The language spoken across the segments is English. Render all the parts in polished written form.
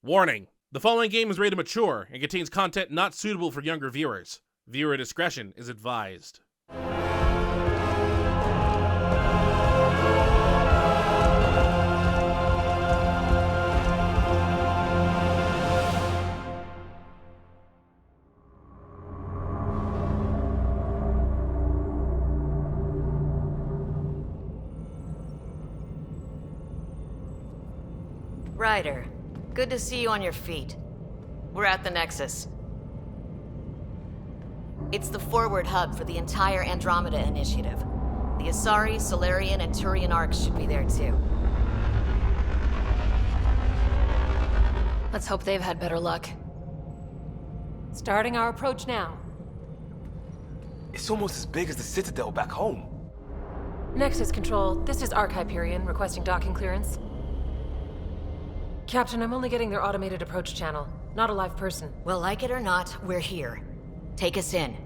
Warning: the following game is rated mature and contains content not suitable for younger viewers. Viewer discretion is advised. Ryder, good to see you on your feet. We're at the Nexus. It's the forward hub for the entire Andromeda Initiative. The Asari, Solarian, and Turian Arks should be there too. Let's hope they've had better luck. Starting our approach now. It's almost as big as the Citadel back home. Nexus Control, this is Ark Hyperion requesting docking clearance. Captain, I'm only getting their automated approach channel, not a live person. Well, like it or not, we're here. Take us in.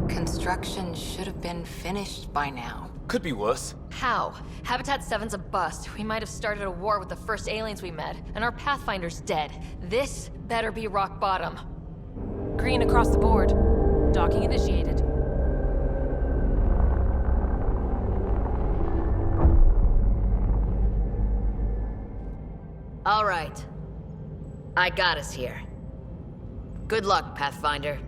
Construction should have been finished by now. Could be worse. How? Habitat 7's a bust. We might have started a war with the first aliens we met, and our Pathfinder's dead. This better be rock bottom. Green across the board. Docking initiated. All right. I got us here. Good luck, Pathfinder.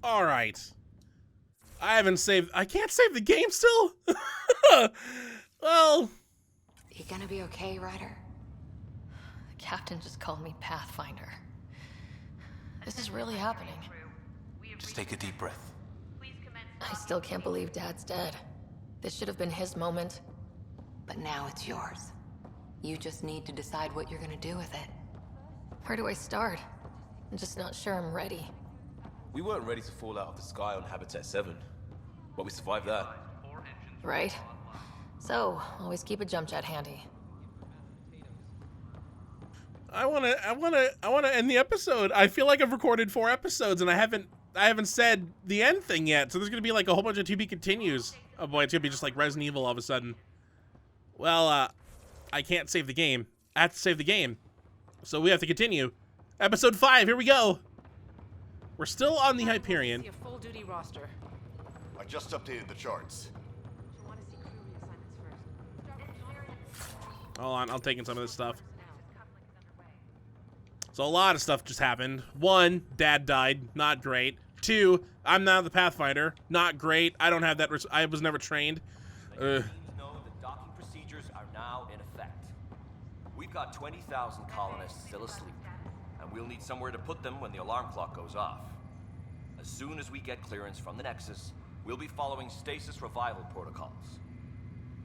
All right. I can't save the game still? Well... You gonna be okay, Ryder? The captain just called me Pathfinder. This is really happening. Just take a deep breath. I still can't believe Dad's dead. This should have been his moment. But now it's yours. You just need to decide what you're gonna do with it. Where do I start? I'm just not sure I'm ready. We weren't ready to fall out of the sky on Habitat 7, but we survived that. Right? So, always keep a jump jet handy. I wanna end the episode. I feel like I've recorded 4 episodes and I haven't said the end thing yet. So there's gonna be like a whole bunch of to be continues. Oh boy, it's gonna be just like Resident Evil all of a sudden. Well, I can't save the game. I have to save the game. So we have to continue. Episode 5, here we go. We're still on the Hyperion. A full duty roster. I just updated the charts. Hold on, I'm taking some of this stuff. So a lot of stuff just happened. 1, Dad died, not great. 2, I'm now the Pathfinder, not great. I don't have that. I was never trained. Know the docking procedures are now in effect. We've got 20,000 colonists still asleep, and we'll need somewhere to put them when the alarm clock goes off. As soon as we get clearance from the Nexus, we'll be following stasis revival protocols.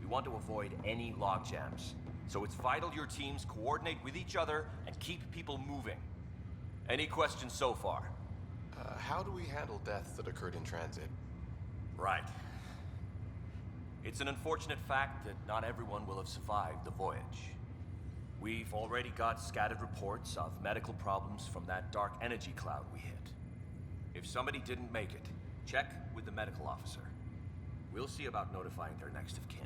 We want to avoid any logjams, so it's vital your teams coordinate with each other and keep people moving. Any questions so far? How do we handle deaths that occurred in transit? Right. It's an unfortunate fact that not everyone will have survived the voyage. We've already got scattered reports of medical problems from that dark energy cloud we hit. If somebody didn't make it, check with the medical officer. We'll see about notifying their next of kin.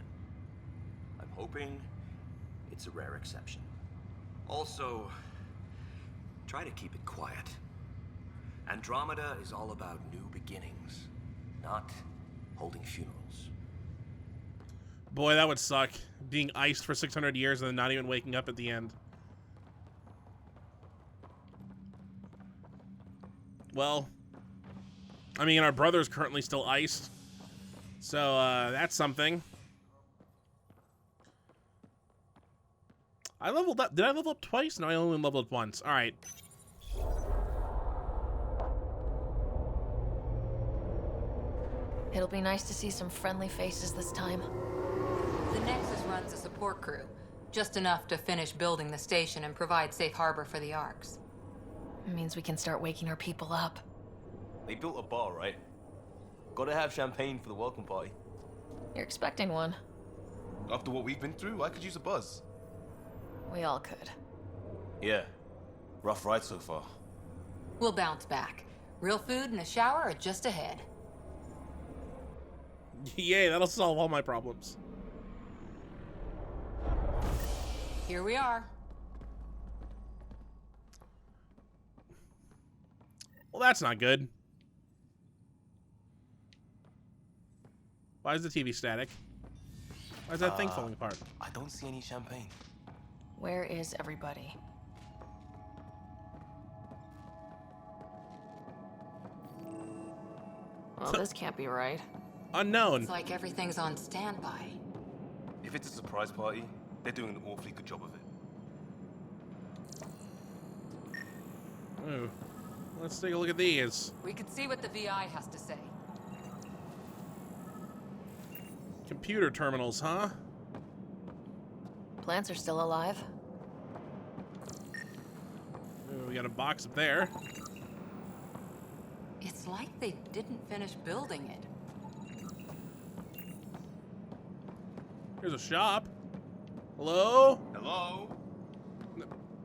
I'm hoping it's a rare exception. Also, try to keep it quiet. Andromeda is all about new beginnings, not holding funerals. Boy, that would suck. Being iced for 600 years and then not even waking up at the end. Well, I mean, our brother's currently still iced. So, that's something. I leveled up. Did I level up twice? No, I only leveled up once. All right. It'll be nice to see some friendly faces this time. The Nexus runs a support crew, just enough to finish building the station and provide safe harbor for the Arks. It means we can start waking our people up. They built a bar, right? Gotta have champagne for the welcome party. You're expecting one. After what we've been through, I could use a buzz. We all could. Yeah, Rough ride so far. We'll bounce back. Real food and a shower are just ahead. Yay, that'll solve all my problems. Here we are. Well, that's not good. Why is the TV static? Why is that thing falling apart? I don't see any champagne. Where is everybody? Well, this can't be right. Unknown. It's like everything's on standby. If it's a surprise party, they're doing an awfully good job of it. Ooh. Let's take a look at these. We could see what the VI has to say. Computer terminals, huh? Plants are still alive. Ooh, we got a box up there. It's like they didn't finish building it. Here's a shop. Hello? Hello?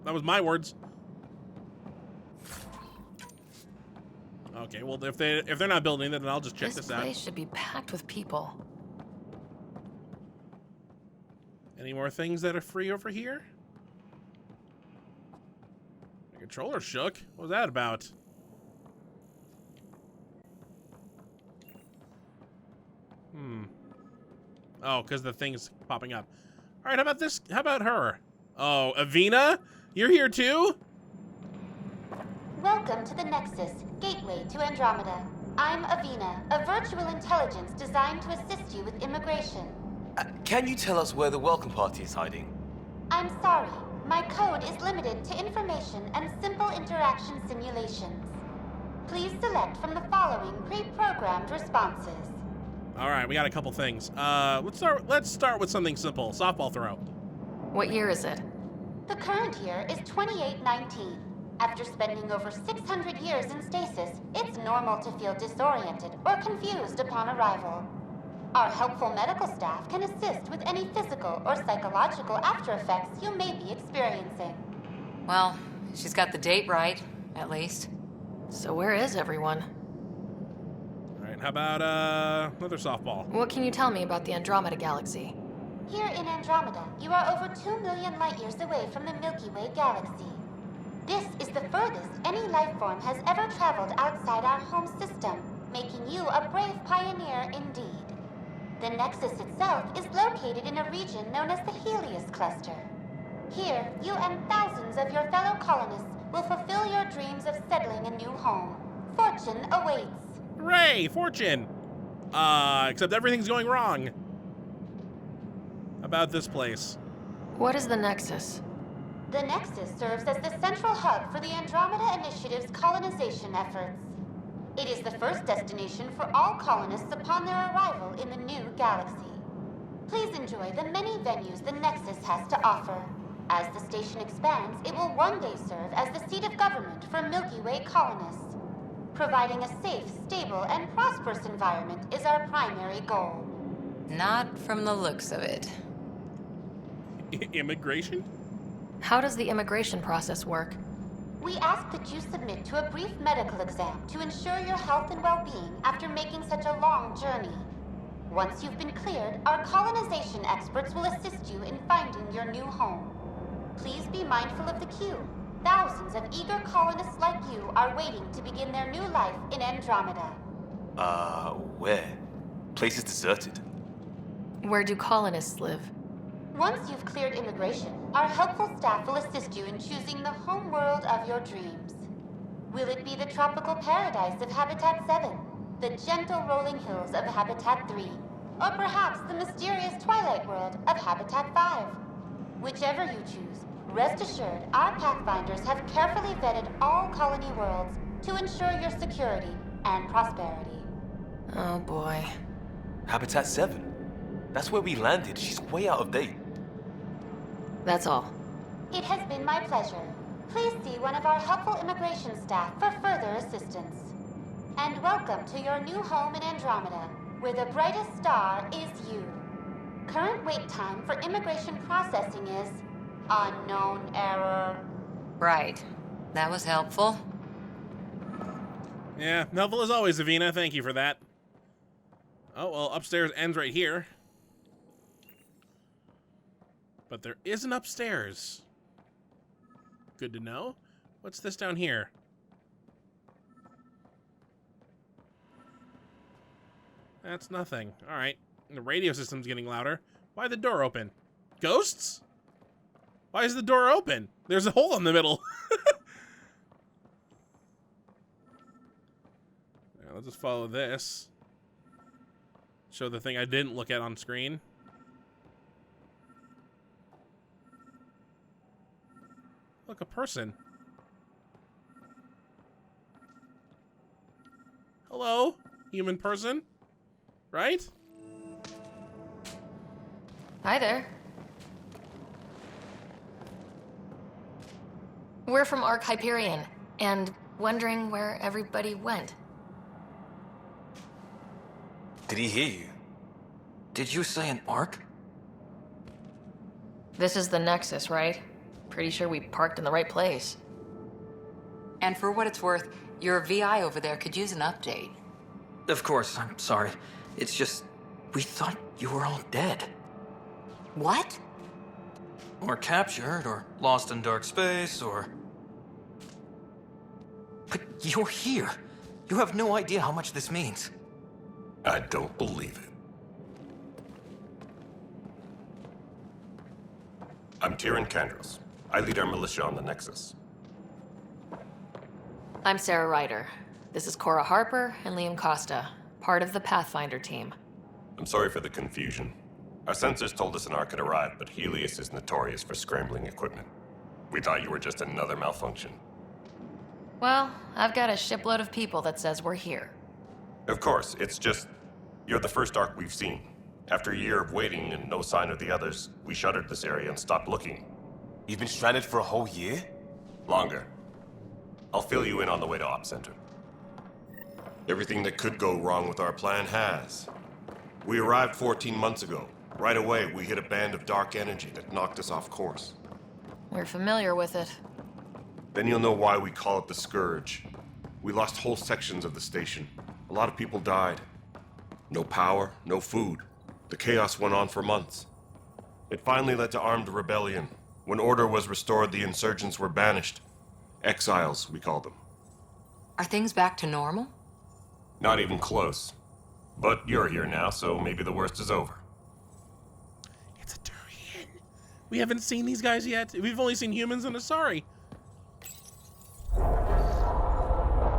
That was my words. Okay, well if they're not building it, then I'll just check this out. This place should be packed with people. Any more things that are free over here? The controller shook. What was that about? Oh, because the thing's popping up. All right, how about this? How about her? Oh, Avina? You're here too? Welcome to the Nexus, gateway to Andromeda. I'm Avina, a virtual intelligence designed to assist you with immigration. Can you tell us where the welcome party is hiding? I'm sorry, my code is limited to information and simple interaction simulations. Please select from the following pre-programmed responses. All right, we got a couple things. Let's start with something simple. Softball throw. What year is it? The current year is 2819. After spending over 600 years in stasis, it's normal to feel disoriented or confused upon arrival. Our helpful medical staff can assist with any physical or psychological after effects you may be experiencing. Well, she's got the date right, at least. So where is everyone? All right, how about another softball? What can you tell me about the Andromeda Galaxy? Here in Andromeda, you are over 2 million light-years away from the Milky Way galaxy. This is the furthest any life form has ever traveled outside our home system, making you a brave pioneer indeed. The Nexus itself is located in a region known as the Heleus Cluster. Here, you and thousands of your fellow colonists will fulfill your dreams of settling a new home. Fortune awaits. Hooray, fortune! Except everything's going wrong. About this place. What is the Nexus? The Nexus serves as the central hub for the Andromeda Initiative's colonization efforts. It is the first destination for all colonists upon their arrival in the new galaxy. Please enjoy the many venues the Nexus has to offer. As the station expands, it will one day serve as the seat of government for Milky Way colonists. Providing a safe, stable, and prosperous environment is our primary goal. Not from the looks of it. Immigration? How does the immigration process work? We ask that you submit to a brief medical exam to ensure your health and well-being after making such a long journey. Once you've been cleared, our colonization experts will assist you in finding your new home. Please be mindful of the queue. Thousands of eager colonists like you are waiting to begin their new life in Andromeda. Where? Place is deserted. Where do colonists live? Once you've cleared immigration, our helpful staff will assist you in choosing the home world of your dreams. Will it be the tropical paradise of Habitat 7, the gentle rolling hills of Habitat 3, or perhaps the mysterious twilight world of Habitat 5? Whichever you choose, rest assured our Pathfinders have carefully vetted all colony worlds to ensure your security and prosperity. Oh boy. Habitat 7. That's where we landed. She's way out of date. That's all. It has been my pleasure. Please see one of our helpful immigration staff for further assistance. And welcome to your new home in Andromeda, where the brightest star is you. Current wait time for immigration processing is unknown error. Right. That was helpful. Yeah, helpful as always, Avina. Thank you for that. Oh, well, upstairs ends right here. But there is an upstairs. Good to know. What's this down here? That's nothing. All right. The radio system's getting louder. Why the door open? Ghosts? Why is the door open? There's a hole in the middle. Yeah, let's just follow this. Show the thing I didn't look at on screen. Look, a person. Hello, human person. Right? Hi there. We're from Ark Hyperion, and wondering where everybody went. Did he hear you? Did you say an Ark? This is the Nexus, right? Pretty sure we parked in the right place. And for what it's worth, your VI over there could use an update. Of course, I'm sorry. It's just, we thought you were all dead. What? Or captured, or lost in dark space, or... But you're here. You have no idea how much this means. I don't believe it. I'm Tyrion Kandros. I lead our militia on the Nexus. I'm Sarah Ryder. This is Cora Harper and Liam Costa, part of the Pathfinder team. I'm sorry for the confusion. Our sensors told us an Ark had arrived, but Heleus is notorious for scrambling equipment. We thought you were just another malfunction. Well, I've got a shipload of people that says we're here. Of course, it's just... you're the first Ark we've seen. After a year of waiting and no sign of the others, we shuttered this area and stopped looking. You've been stranded for a whole year? Longer. I'll fill you in on the way to Op Center. Everything that could go wrong with our plan has. We arrived 14 months ago. Right away, we hit a band of dark energy that knocked us off course. We're familiar with it. Then you'll know why we call it the Scourge. We lost whole sections of the station. A lot of people died. No power, no food. The chaos went on for months. It finally led to armed rebellion. When order was restored, the insurgents were banished. Exiles, we call them. Are things back to normal? Not even close. But you're here now, so maybe the worst is over. It's a Turian. We haven't seen these guys yet. We've only seen humans and Asari.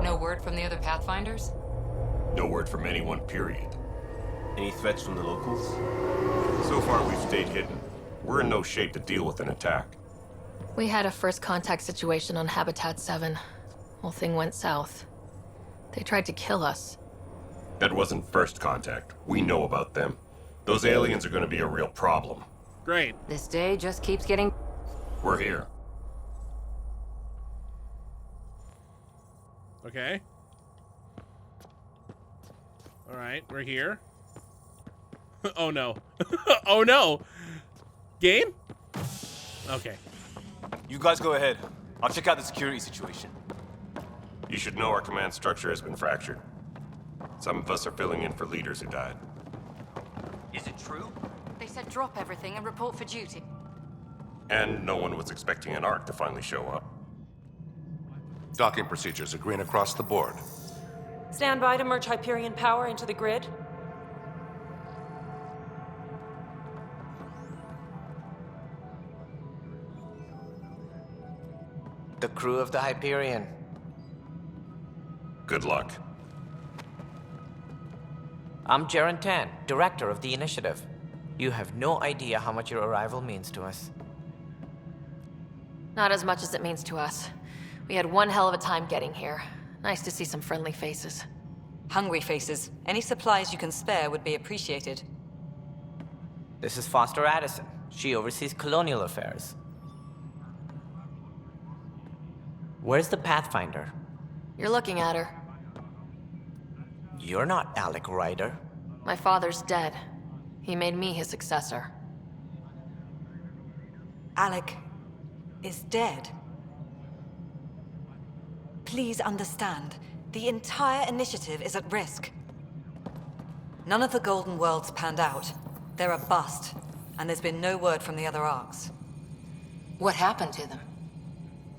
No word from the other Pathfinders? No word from anyone, period. Any threats from the locals? So far, we've stayed hidden. We're in no shape to deal with an attack. We had a first contact situation on Habitat 7. Whole thing went south. They tried to kill us. That wasn't first contact. We know about them. Those aliens are going to be a real problem. Great. This day just keeps getting... We're here. Okay. All right, we're here. Oh no. Oh no. Game? Okay. You guys go ahead. I'll check out the security situation. You should know our command structure has been fractured. Some of us are filling in for leaders who died. Is it true? They said drop everything and report for duty. And no one was expecting an Ark to finally show up. Docking procedures are green across the board. Stand by to merge Hyperion power into the grid. The crew of the Hyperion. Good luck. I'm Jaren Tan, director of the Initiative. You have no idea how much your arrival means to us. Not as much as it means to us. We had one hell of a time getting here. Nice to see some friendly faces. Hungry faces. Any supplies you can spare would be appreciated. This is Foster Addison. She oversees colonial affairs. Where's the Pathfinder? You're looking at her. You're not Alec Ryder. My father's dead. He made me his successor. Alec is dead. Please understand, the entire initiative is at risk. None of the Golden Worlds panned out. They're a bust, and there's been no word from the other arcs. What happened to them?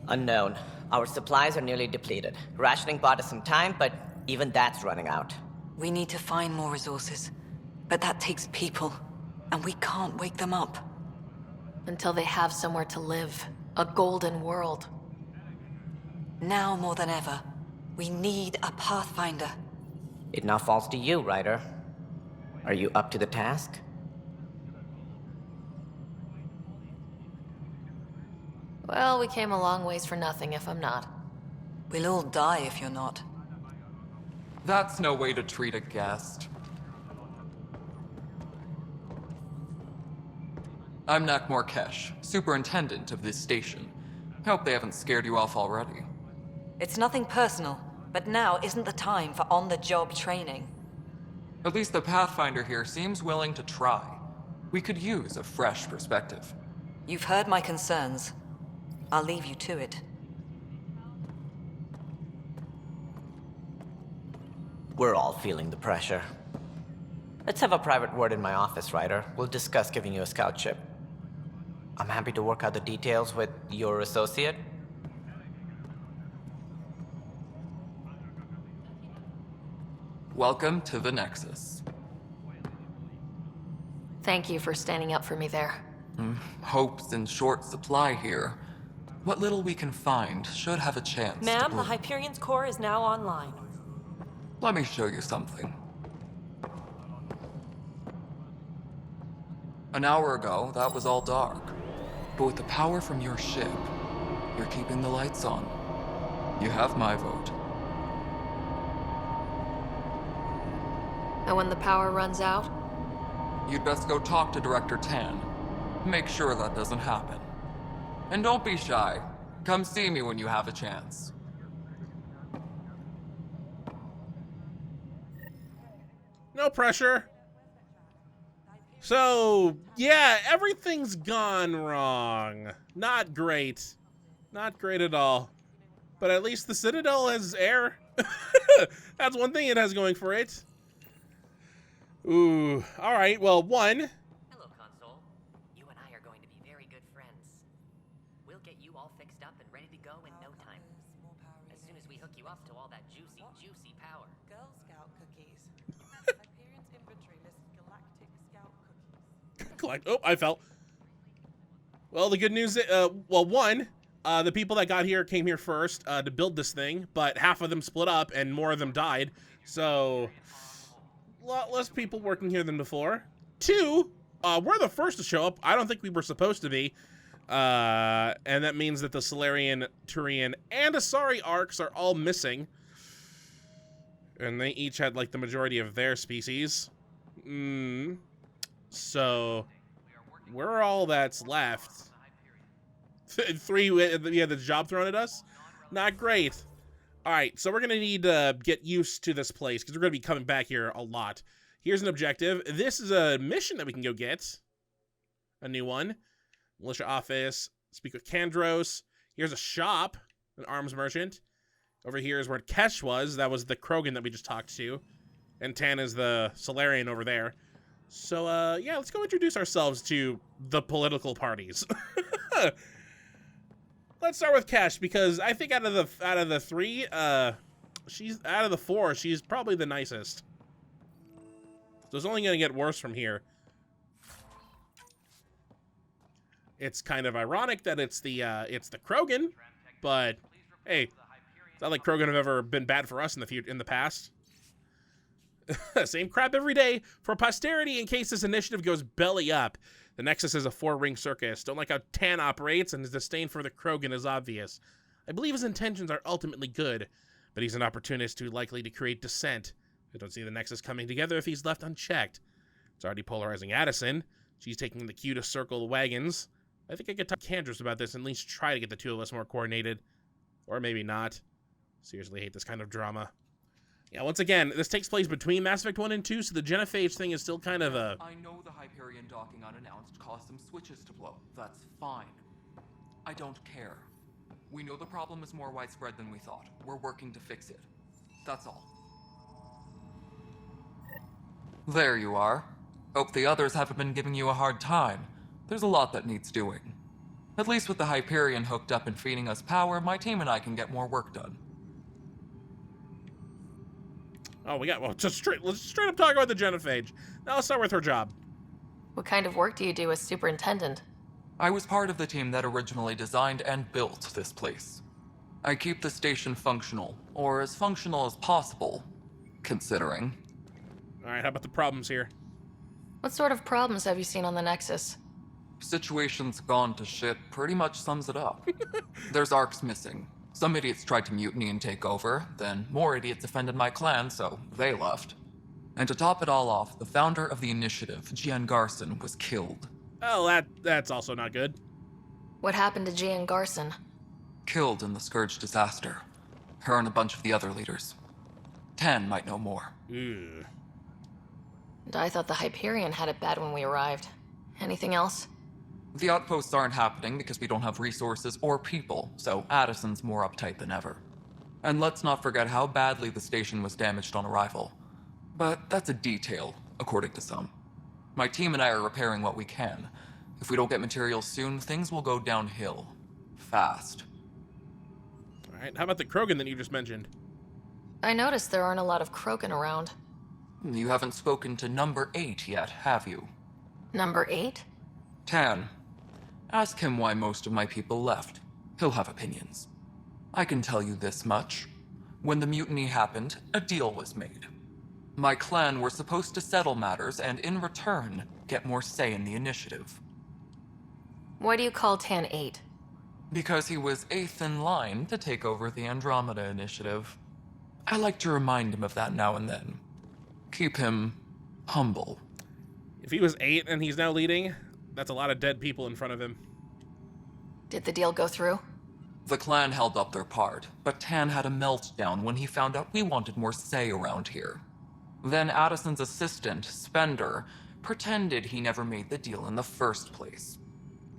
Unknown. Our supplies are nearly depleted. Rationing bought us some time, but even that's running out. We need to find more resources, but that takes people, and we can't wake them up. Until they have somewhere to live. A golden world. Now more than ever, we need a Pathfinder. It now falls to you, Ryder. Are you up to the task? Well, we came a long ways for nothing if I'm not. We'll all die if you're not. That's no way to treat a guest. I'm Nak Morkesh, superintendent of this station. Hope they haven't scared you off already. It's nothing personal, but now isn't the time for on-the-job training. At least the Pathfinder here seems willing to try. We could use a fresh perspective. You've heard my concerns. I'll leave you to it. We're all feeling the pressure. Let's have a private word in my office, Ryder. We'll discuss giving you a scout ship. I'm happy to work out the details with your associate. Welcome to the Nexus. Thank you for standing up for me there. Hope's in short supply here. What little we can find should have a chance to Ma'am, bloom. the Hyperion's core is now online. Let me show you something. An hour ago, that was all dark. But with the power from your ship, you're keeping the lights on. You have my vote. And when the power runs out? You'd best go talk to Director Tan. Make sure that doesn't happen. And don't be shy. Come see me when you have a chance. No pressure. So, yeah, everything's gone wrong. Not great. Not great at all. But at least the Citadel has air. That's one thing it has going for it. Ooh, alright, well, one. Hello, Console. You and I are going to be very good friends. We'll get you all fixed up and ready to go in no time. As soon as we hook you up to all that juicy power. Girl Scout cookies. Hyperion's inventory lists galactic scout cookies. Oh, I fell. Well, the good news is, well, one, the people that got here came here first to build this thing, but half of them split up and more of them died. So, a lot less people working here than before. Two, we're the first to show up. I don't think we were supposed to be. And that means that the Solarian, Turian, and Asari arcs are all missing. And they each had, like, the majority of their species. So, we're all that's left. Three, we had the job thrown at us? Not great. Alright, so we're going to need to get used to this place, because we're going to be coming back here a lot. Here's an objective. This is a mission that we can go get. A new one. Militia office. Speak with Kandros. Here's a shop. An arms merchant. Over here is where Kesh was. That was the Krogan that we just talked to. And Tan is the Solarian over there. So, yeah, let's go introduce ourselves to the political parties. Let's start with Kesh, because I think out of the three, she's out of the four, she's probably the nicest. So it's only gonna get worse from here. It's kind of ironic that it's the Krogan, but hey, it's not like Krogan have ever been bad for us in the past. Same crap every day for posterity in case this initiative goes belly up. The Nexus is a four-ring circus. Don't like how Tan operates, and his disdain for the Krogan is obvious. I believe his intentions are ultimately good, but he's an opportunist who's likely to create dissent. I don't see the Nexus coming together if he's left unchecked. It's already polarizing Addison. She's taking the cue to circle the wagons. I think I could talk to Kandros about this and at least try to get the two of us more coordinated. Or maybe not. Seriously hate this kind of drama. Yeah, once again, this takes place between Mass Effect 1 and 2, so the genophage thing is still kind of a... I know the Hyperion docking unannounced caused some switches to blow. That's fine. I don't care. We know the problem is more widespread than we thought. We're working to fix it. That's all. There you are. Hope the others haven't been giving you a hard time. There's a lot that needs doing. At least with the Hyperion hooked up and feeding us power, my team and I can get more work done. Oh, let's straight up talk about the genophage. Now let's start with her job. What kind of work do you do as superintendent? I was part of the team that originally designed and built this place. I keep the station functional, or as functional as possible, considering. Alright, how about the problems here? What sort of problems have you seen on the Nexus? Situation's gone to shit pretty much sums it up. There's Arks missing. Some idiots tried to mutiny and take over, then more idiots offended my clan, so they left. And to top it all off, the founder of the initiative, Gian Garson, was killed. Oh, that's also not good. What happened to Gian Garson? Killed in the Scourge disaster. Her and a bunch of the other leaders. Tan might know more. Ew. And I thought the Hyperion had it bad when we arrived. Anything else? The outposts aren't happening because we don't have resources or people, so Addison's more uptight than ever. And let's not forget how badly the station was damaged on arrival. But that's a detail, according to some. My team and I are repairing what we can. If we don't get materials soon, things will go downhill. Fast. Alright, how about the Krogan that you just mentioned? I noticed there aren't a lot of Krogan around. You haven't spoken to number 8 yet, have you? Number 8? Tan. Ask him why most of my people left. He'll have opinions. I can tell you this much. When the mutiny happened, a deal was made. My clan were supposed to settle matters and, in return, get more say in the initiative. Why do you call Tan 8? Because he was 8th in line to take over the Andromeda Initiative. I like to remind him of that now and then. Keep him humble. If he was 8 and he's now leading, that's a lot of dead people in front of him. Did the deal go through? The clan held up their part, but Tan had a meltdown when he found out we wanted more say around here. Then Addison's assistant, Spender, pretended he never made the deal in the first place.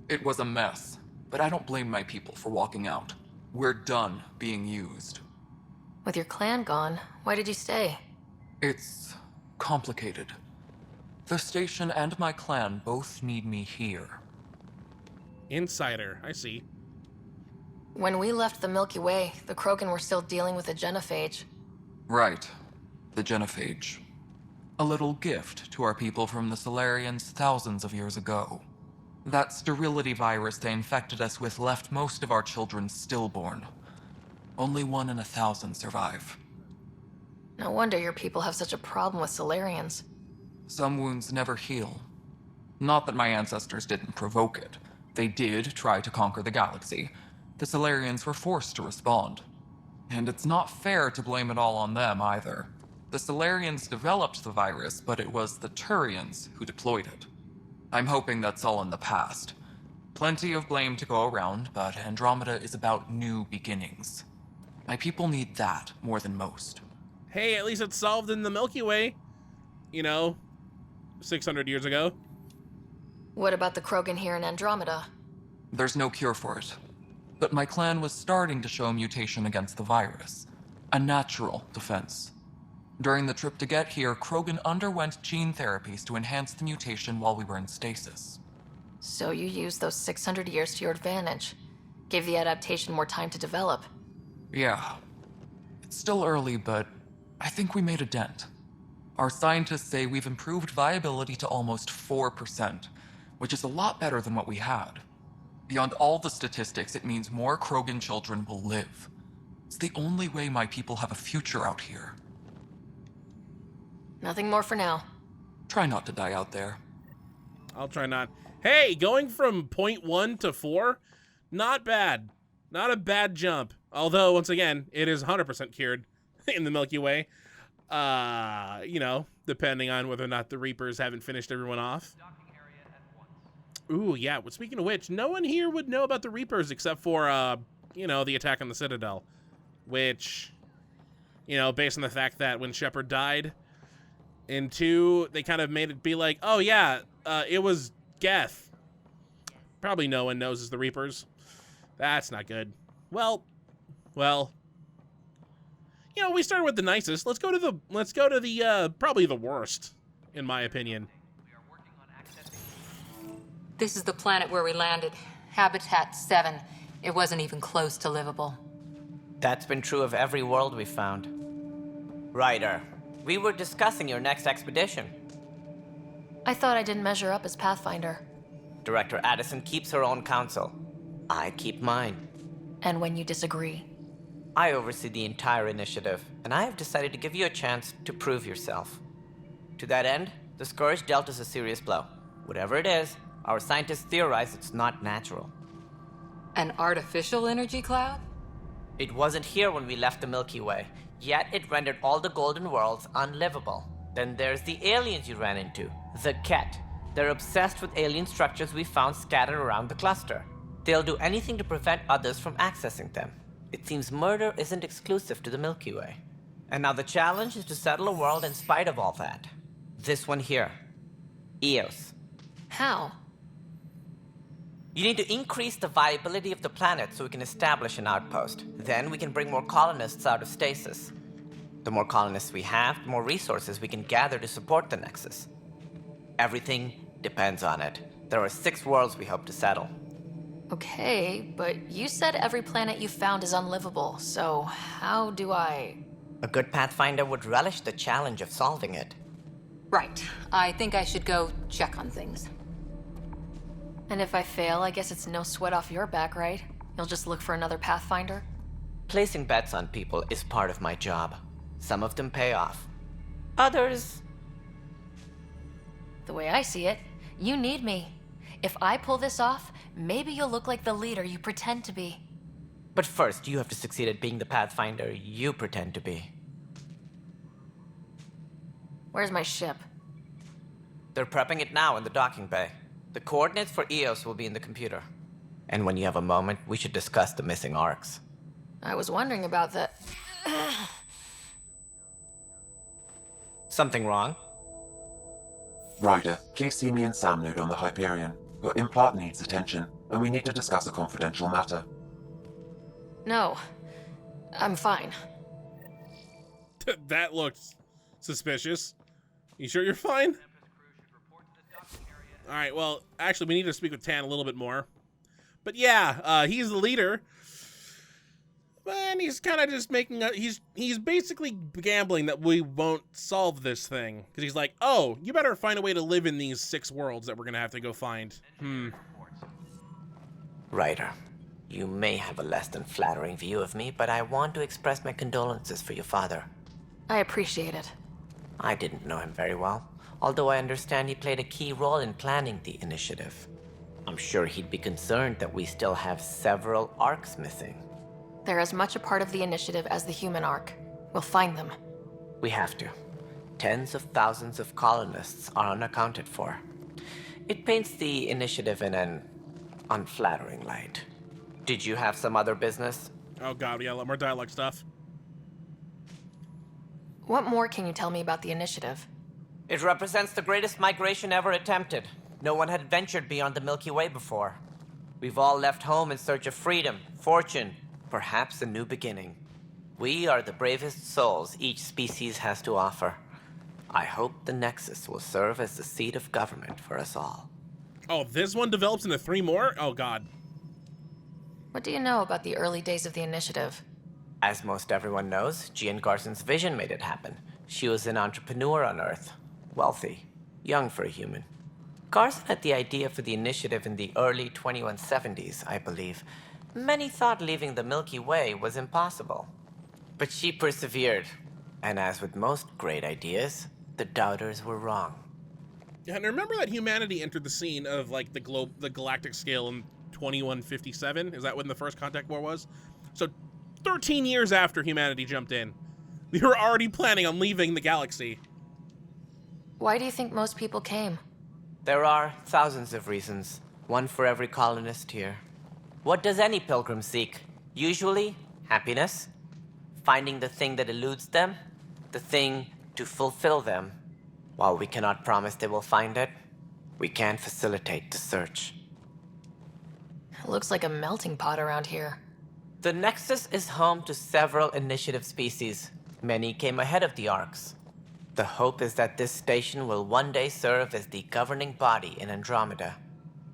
It was a mess, but I don't blame my people for walking out. We're done being used. With your clan gone, why did you stay? It's complicated. The station and my clan both need me here. Insider, I see. When we left the Milky Way, the Krogan were still dealing with the genophage. Right. The genophage. A little gift to our people from the Solarians thousands of years ago. That sterility virus they infected us with left most of our children stillborn. Only 1 in 1,000 survive. No wonder your people have such a problem with Solarians. Some wounds never heal. Not that my ancestors didn't provoke it. They did try to conquer the galaxy. The Solarians were forced to respond. And it's not fair to blame it all on them either. The Solarians developed the virus, but it was the Turians who deployed it. I'm hoping that's all in the past. Plenty of blame to go around, but Andromeda is about new beginnings. My people need that more than most. Hey, at least it's solved in the Milky Way. You know, 600 years ago. What about the Krogan here in Andromeda? There's no cure for it. But my clan was starting to show a mutation against the virus. A natural defense. During the trip to get here, Krogan underwent gene therapies to enhance the mutation while we were in stasis. So you used those 600 years to your advantage. Gave the adaptation more time to develop. Yeah. It's still early, but I think we made a dent. Our scientists say we've improved viability to almost 4%, which is a lot better than what we had. Beyond all the statistics, it means more Krogan children will live. It's the only way my people have a future out here. Nothing more for now. Try not to die out there. I'll try not. Hey, going from 0.1 to 4, not bad. Not a bad jump. Although, once again, it is 100% cured in the Milky Way. You know, depending on whether or not the Reapers haven't finished everyone off. Ooh, yeah. Well, speaking of which, no one here would know about the Reapers except for, you know, the attack on the Citadel. Which, you know, based on the fact that when Shepard died in 2, they kind of made it be like, oh, yeah, it was Geth. Probably no one knows it's the Reapers. That's not good. Well, you know, we started with the nicest. Let's go to the probably the worst, in my opinion. This is the planet where we landed. Habitat 7. It wasn't even close to livable. That's been true of every world we found. Ryder, we were discussing your next expedition. I thought I didn't measure up as Pathfinder. Director Addison keeps her own counsel. I keep mine. And when you disagree? I oversee the entire initiative, and I have decided to give you a chance to prove yourself. To that end, the Scourge dealt us a serious blow. Whatever it is, our scientists theorize it's not natural. An artificial energy cloud? It wasn't here when we left the Milky Way, yet it rendered all the golden worlds unlivable. Then there's the aliens you ran into, the Ket. They're obsessed with alien structures we found scattered around the cluster. They'll do anything to prevent others from accessing them. It seems murder isn't exclusive to the Milky Way. And now the challenge is to settle a world in spite of all that. This one here. Eos. How? You need to increase the viability of the planet so we can establish an outpost. Then we can bring more colonists out of stasis. The more colonists we have, the more resources we can gather to support the Nexus. Everything depends on it. There are 6 worlds we hope to settle. Okay, but you said every planet you found is unlivable, so how do I... A good Pathfinder would relish the challenge of solving it. Right. I think I should go check on things. And if I fail, I guess it's no sweat off your back, right? You'll just look for another Pathfinder? Placing bets on people is part of my job. Some of them pay off. Others... The way I see it, you need me. If I pull this off, maybe you'll look like the leader you pretend to be. But first, you have to succeed at being the Pathfinder you pretend to be. Where's my ship? They're prepping it now in the docking bay. The coordinates for Eos will be in the computer. And when you have a moment, we should discuss the missing arcs. I was wondering about that. Something wrong? Ryder, please see me and Sam Node on the Hyperion. Your implant needs attention, and we need to discuss a confidential matter. No. I'm fine. That looks suspicious. You sure you're fine? Alright, well, actually, we need to speak with Tan a little bit more. But yeah, he's the leader. And he's kind of just making a... He's basically gambling that we won't solve this thing. Because he's like, oh, you better find a way to live in these 6 worlds that we're going to have to go find. Ryder, you may have a less than flattering view of me, but I want to express my condolences for your father. I appreciate it. I didn't know him very well, although I understand he played a key role in planning the initiative. I'm sure he'd be concerned that we still have several arcs missing. They're as much a part of the initiative as the human arc. We'll find them. We have to. Tens of thousands of colonists are unaccounted for. It paints the initiative in an unflattering light. Did you have some other business? Oh god, we got a lot more dialogue stuff. What more can you tell me about the initiative? It represents the greatest migration ever attempted. No one had ventured beyond the Milky Way before. We've all left home in search of freedom, fortune, perhaps a new beginning. We are the bravest souls each species has to offer. I hope the Nexus will serve as the seat of government for us all. Oh, this one develops into 3 more? Oh god. What do you know about the early days of the initiative? As most everyone knows, Jean Garson's vision made it happen. She was an entrepreneur on Earth. Wealthy. Young for a human. Garson had the idea for the initiative in the early 2170s, I believe. Many thought leaving the Milky Way was impossible. But she persevered. And as with most great ideas, the doubters were wrong. Yeah, and remember that humanity entered the scene of, like, the galactic scale in 2157? Is that when the first contact war was? So, 13 years after humanity jumped in, we were already planning on leaving the galaxy. Why do you think most people came? There are thousands of reasons, one for every colonist here. What does any pilgrim seek? Usually, happiness, finding the thing that eludes them, the thing to fulfill them. While we cannot promise they will find it, we can facilitate the search. It looks like a melting pot around here. The Nexus is home to several initiative species. Many came ahead of the Arks. The hope is that this station will one day serve as the governing body in Andromeda.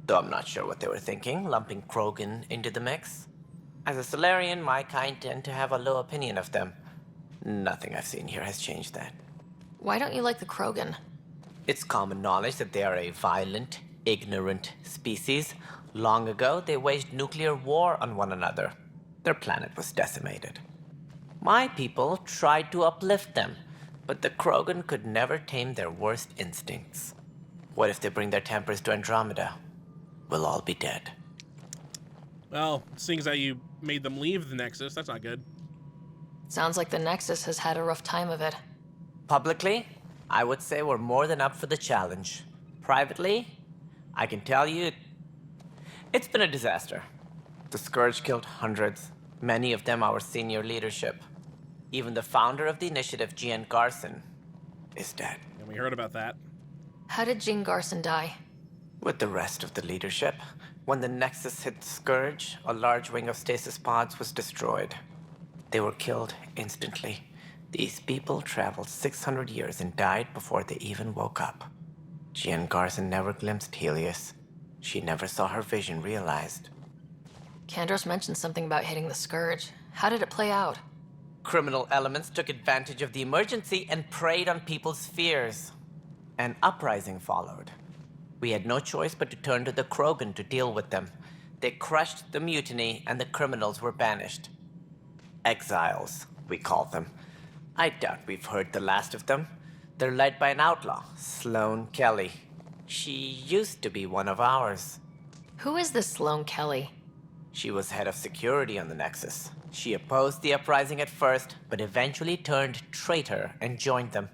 Though I'm not sure what they were thinking, lumping Krogan into the mix. As a Solarian, my kind tend to have a low opinion of them. Nothing I've seen here has changed that. Why don't you like the Krogan? It's common knowledge that they are a violent, ignorant species. Long ago, they waged nuclear war on one another. Their planet was decimated. My people tried to uplift them, but the Krogan could never tame their worst instincts. What if they bring their tempers to Andromeda? We'll all be dead. Well, seeing as how you made them leave the Nexus, that's not good. Sounds like the Nexus has had a rough time of it. Publicly, I would say we're more than up for the challenge. Privately, I can tell you, it's been a disaster. The Scourge killed hundreds, many of them our senior leadership. Even the founder of the initiative, Gian Garson, is dead. And we heard about that. How did Jean Garson die? With the rest of the leadership, when the Nexus hit Scourge, a large wing of stasis pods was destroyed. They were killed instantly. These people traveled 600 years and died before they even woke up. Gian Garson never glimpsed Heleus. She never saw her vision realized. Kandros mentioned something about hitting the Scourge. How did it play out? Criminal elements took advantage of the emergency and preyed on people's fears. An uprising followed. We had no choice but to turn to the Krogan to deal with them. They crushed the mutiny and the criminals were banished. Exiles, we call them. I doubt we've heard the last of them. They're led by an outlaw, Sloane Kelly. She used to be one of ours. Who is this Sloane Kelly? She was head of security on the Nexus. She opposed the uprising at first, but eventually turned traitor and joined them.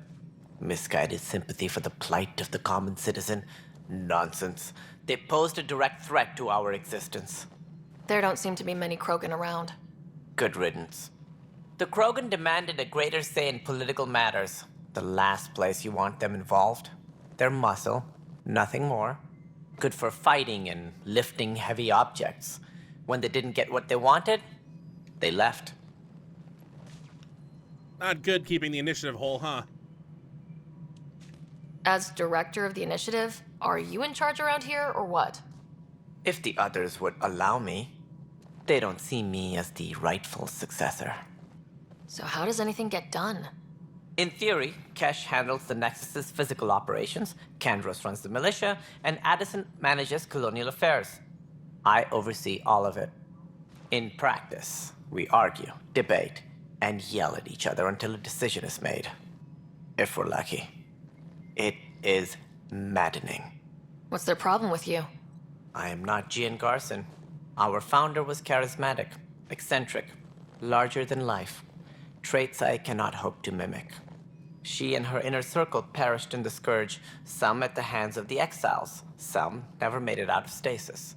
Misguided sympathy for the plight of the common citizen. Nonsense. They posed a direct threat to our existence. There don't seem to be many Krogan around. Good riddance. The Krogan demanded a greater say in political matters. The last place you want them involved. Their muscle, nothing more. Good for fighting and lifting heavy objects. When they didn't get what they wanted, they left. Not good keeping the initiative whole, huh? As director of the initiative, are you in charge around here or what? If the others would allow me, they don't see me as the rightful successor. So how does anything get done? In theory, Kesh handles the Nexus's physical operations, Kandros runs the militia, and Addison manages colonial affairs. I oversee all of it. In practice, we argue, debate, and yell at each other until a decision is made. If we're lucky. It is maddening. What's their problem with you? I am not Gian Garson. Our founder was charismatic, eccentric, larger than life. Traits I cannot hope to mimic. She and her inner circle perished in the Scourge, some at the hands of the exiles, some never made it out of stasis.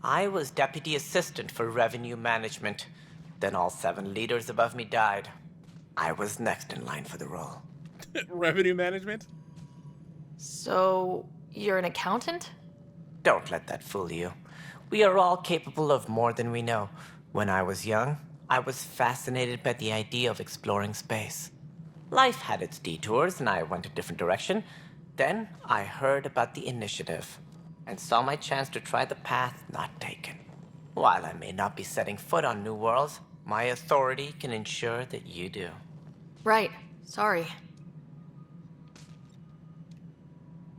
I was deputy assistant for revenue management. Then all 7 leaders above me died. I was next in line for the role. Revenue management? So, you're an accountant? Don't let that fool you. We are all capable of more than we know. When I was young, I was fascinated by the idea of exploring space. Life had its detours, and I went a different direction. Then I heard about the initiative, and saw my chance to try the path not taken. While I may not be setting foot on new worlds, my authority can ensure that you do. Right. Sorry.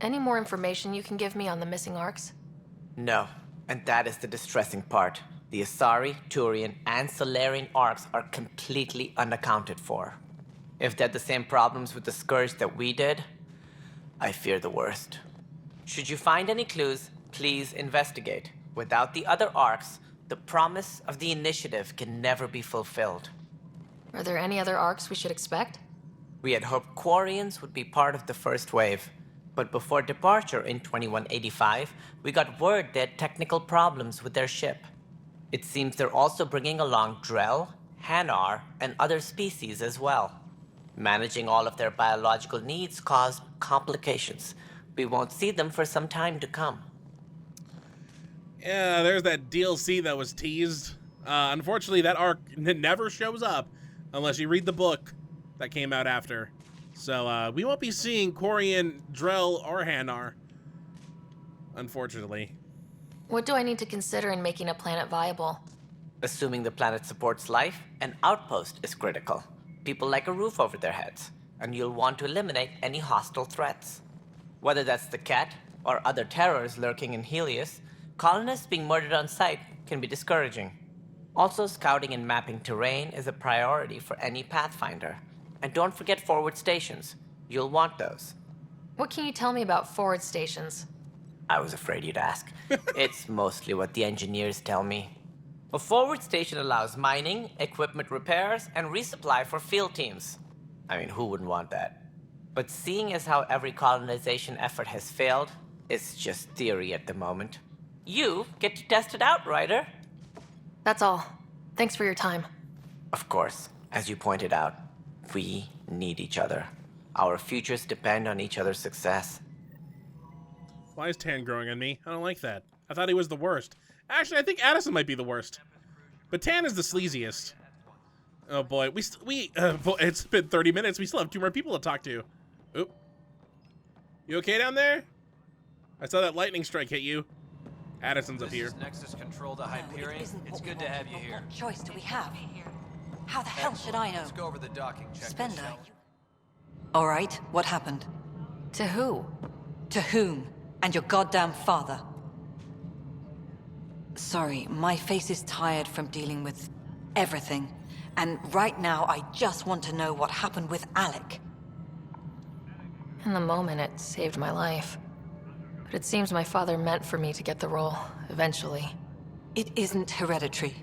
Any more information you can give me on the missing Arks? No, and that is the distressing part. The Asari, Turian, and Solarian Arks are completely unaccounted for. If they had the same problems with the Scourge that we did, I fear the worst. Should you find any clues, please investigate. Without the other Arks, the promise of the initiative can never be fulfilled. Are there any other Arks we should expect? We had hoped Quarians would be part of the first wave. But before departure in 2185, we got word they had technical problems with their ship. It seems they're also bringing along Drell, Hanar, and other species as well. Managing all of their biological needs caused complications. We won't see them for some time to come. Yeah, there's that DLC that was teased. Unfortunately, that arc never shows up unless you read the book that came out after. So we won't be seeing Quarian, Drell, or Hanar, unfortunately. What do I need to consider in making a planet viable? Assuming the planet supports life, an outpost is critical. People like a roof over their heads, and you'll want to eliminate any hostile threats. Whether that's the cat or other terrors lurking in Heleus, colonists being murdered on sight can be discouraging. Also, scouting and mapping terrain is a priority for any Pathfinder. And don't forget forward stations. You'll want those. What can you tell me about forward stations? I was afraid you'd ask. It's mostly what the engineers tell me. A forward station allows mining, equipment repairs, and resupply for field teams. I mean, who wouldn't want that? But seeing as how every colonization effort has failed, it's just theory at the moment. You get to test it out, Ryder. That's all. Thanks for your time. Of course, as you pointed out, we need each other. Our futures depend on each other's success. Why is Tan growing on me? I don't like that. I thought he was the worst. Actually, I think Addison might be the worst. But Tan is the sleaziest. Oh boy, it's been 30 minutes. We still have 2 more people to talk to. Oop. You okay down there? I saw that lightning strike hit you. Addison's up here. This is Nexus Control to Hyperion. It's good to have you here. What choice do we have? How the hell should I know? Let's go over the docking checklist. Spender. All right, what happened? To who? To whom? And your goddamn father. Sorry, my face is tired from dealing with everything. And right now, I just want to know what happened with Alec. In the moment, it saved my life. But it seems my father meant for me to get the role, eventually. It isn't hereditary.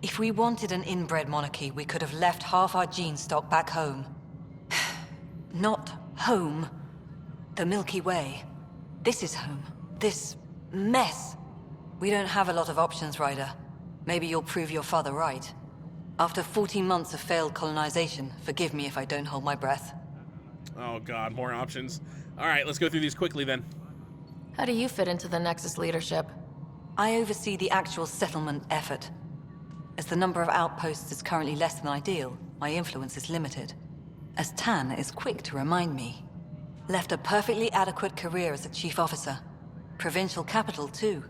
If we wanted an inbred monarchy, we could have left half our gene stock back home. Not home. The Milky Way. This is home. This mess. We don't have a lot of options, Ryder. Maybe you'll prove your father right. After 14 months of failed colonization, forgive me if I don't hold my breath. Oh god, more options. Alright, let's go through these quickly then. How do you fit into the Nexus leadership? I oversee the actual settlement effort. As the number of outposts is currently less than ideal, my influence is limited. As Tan is quick to remind me. Left a perfectly adequate career as a chief officer. Provincial capital, too.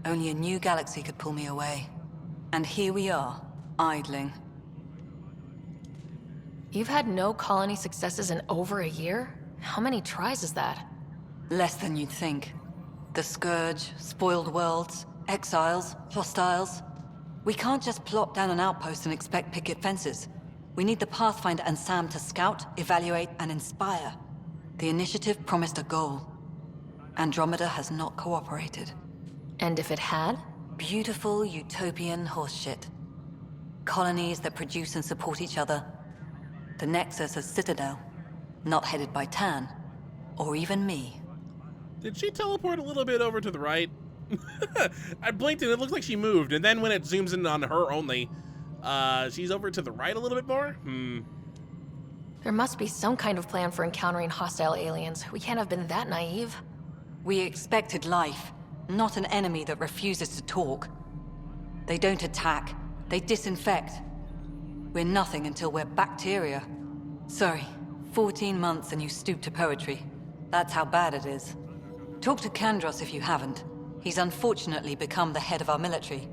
Only a new galaxy could pull me away. And here we are, idling. You've had no colony successes in over a year? How many tries is that? Less than you'd think. The Scourge, spoiled worlds, exiles, hostiles. We can't just plop down an outpost and expect picket fences. We need the Pathfinder and Sam to scout, evaluate, and inspire. The initiative promised a goal. Andromeda has not cooperated. And if it had? Beautiful utopian horseshit. Colonies that produce and support each other. The Nexus as Citadel. Not headed by Tan. Or even me. Did she teleport a little bit over to the right? I blinked and it looked like she moved, and then when it zooms in on her only, she's over to the right a little bit more? There must be some kind of plan for encountering hostile aliens. We can't have been that naive. We expected life, not an enemy that refuses to talk. They don't attack, they disinfect. We're nothing until we're bacteria. Sorry, 14 months and you stoop to poetry. That's how bad it is. Talk to Kandros if you haven't. He's unfortunately become the head of our military.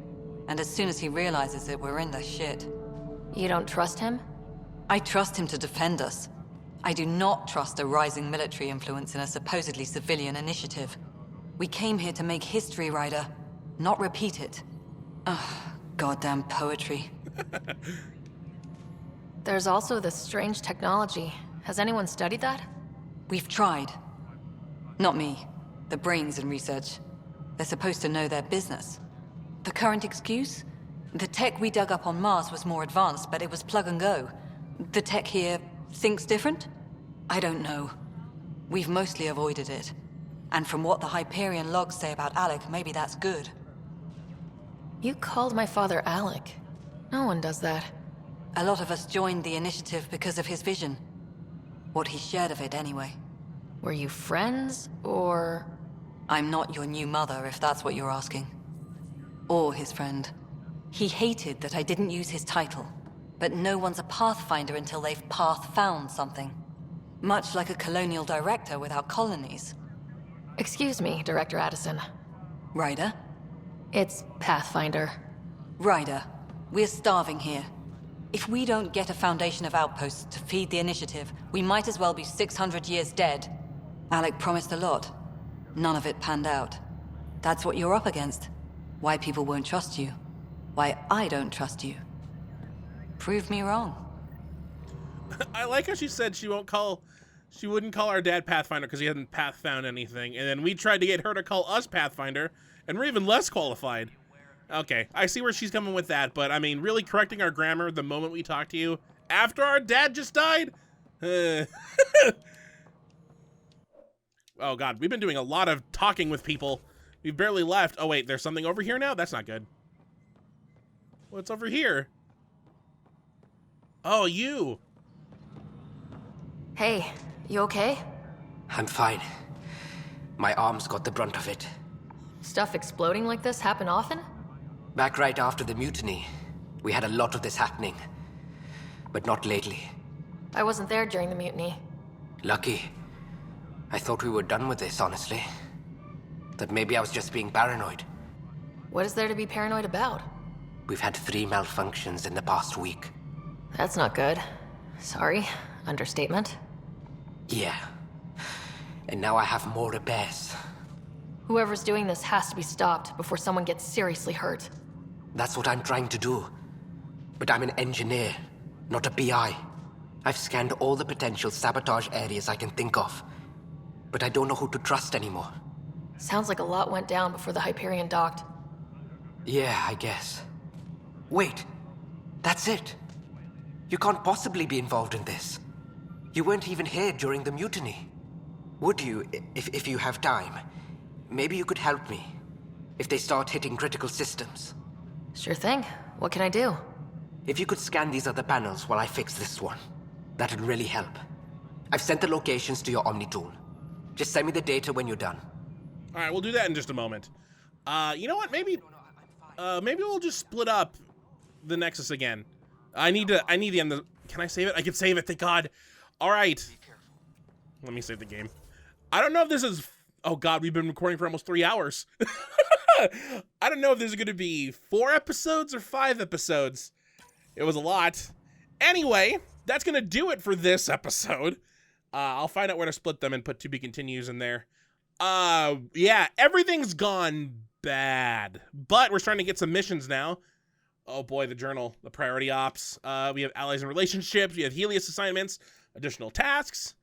And as soon as he realizes it, we're in the shit. You don't trust him? I trust him to defend us. I do not trust a rising military influence in a supposedly civilian initiative. We came here to make history, Ryder, not repeat it. Ugh, goddamn poetry. There's also this strange technology. Has anyone studied that? We've tried. Not me. The brains in research. They're supposed to know their business. The current excuse? The tech we dug up on Mars was more advanced, but it was plug and go. The tech here thinks different? I don't know. We've mostly avoided it. And from what the Hyperion logs say about Alec, maybe that's good. You called my father Alec. No one does that. A lot of us joined the initiative because of his vision. What he shared of it, anyway. Were you friends, or...? I'm not your new mother, if that's what you're asking. Or his friend. He hated that I didn't use his title. But no one's a pathfinder until they've path-found something. Much like a colonial director without colonies. Excuse me, Director Addison. Ryder? It's Pathfinder. Ryder, we're starving here. If we don't get a foundation of outposts to feed the initiative, we might as well be 600 years dead. Alec promised a lot. None of it panned out. That's what you're up against. Why people won't trust you. Why I don't trust you. Prove me wrong. I like how she said she wouldn't call our dad Pathfinder because he hadn't path-found anything, and then we tried to get her to call us Pathfinder, and we're even less qualified. Okay, I see where she's coming with that, but I mean, really correcting our grammar the moment we talk to you after our dad just died? Oh god, we've been doing a lot of talking with people. We've barely left. Oh wait, there's something over here now? That's not good. What's over here? Oh, you. Hey, you okay? I'm fine. My arms got the brunt of it. Stuff exploding like this happen often? Back right after the mutiny, we had a lot of this happening. But not lately. I wasn't there during the mutiny. Lucky. I thought we were done with this, honestly. But maybe I was just being paranoid. What is there to be paranoid about? We've had 3 malfunctions in the past week. That's not good. Sorry. Understatement. Yeah. And now I have more repairs. Whoever's doing this has to be stopped before someone gets seriously hurt. That's what I'm trying to do. But I'm an engineer, not a PI. I've scanned all the potential sabotage areas I can think of. But I don't know who to trust anymore. Sounds like a lot went down before the Hyperion docked. Yeah, I guess. Wait. That's it. You can't possibly be involved in this. You weren't even here during the mutiny. Would you, if you have time? Maybe you could help me. If they start hitting critical systems. Sure thing. What can I do? If you could scan these other panels while I fix this one, that'd really help. I've sent the locations to your Omni tool. Just send me the data when you're done. All right, we'll do that in just a moment. You know what? Maybe we'll just split up the Nexus again. I need the end. Can I save it? I can save it. Thank God. All right. Let me save the game. I don't know if this is. Oh God, we've been recording for almost 3 hours. I don't know if there's going to be 4 episodes or 5 episodes. It was a lot. Anyway, that's going to do it for this episode. I'll find out where to split them and put to be continues in there. Yeah, everything's gone bad, but we're starting to get some missions now. Oh boy, the journal, the priority ops. We have allies and relationships. We have Heleus assignments, additional tasks,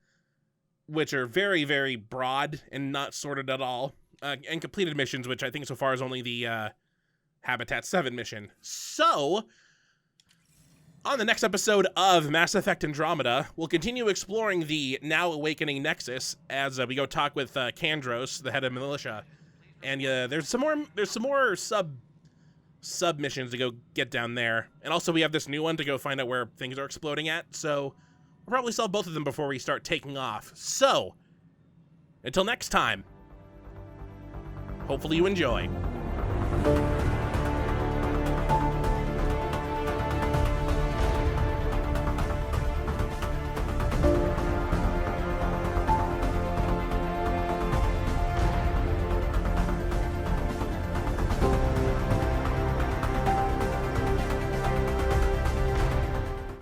which are very, very broad and not sorted at all. And completed missions, which I think so far is only the Habitat 7 mission. So, on the next episode of Mass Effect Andromeda, we'll continue exploring the now awakening Nexus as we go talk with Kandros, the head of militia. And there's some more sub missions to go get down there. And also we have this new one to go find out where things are exploding at. So we'll probably solve both of them before we start taking off. So, until next time, hopefully you enjoy.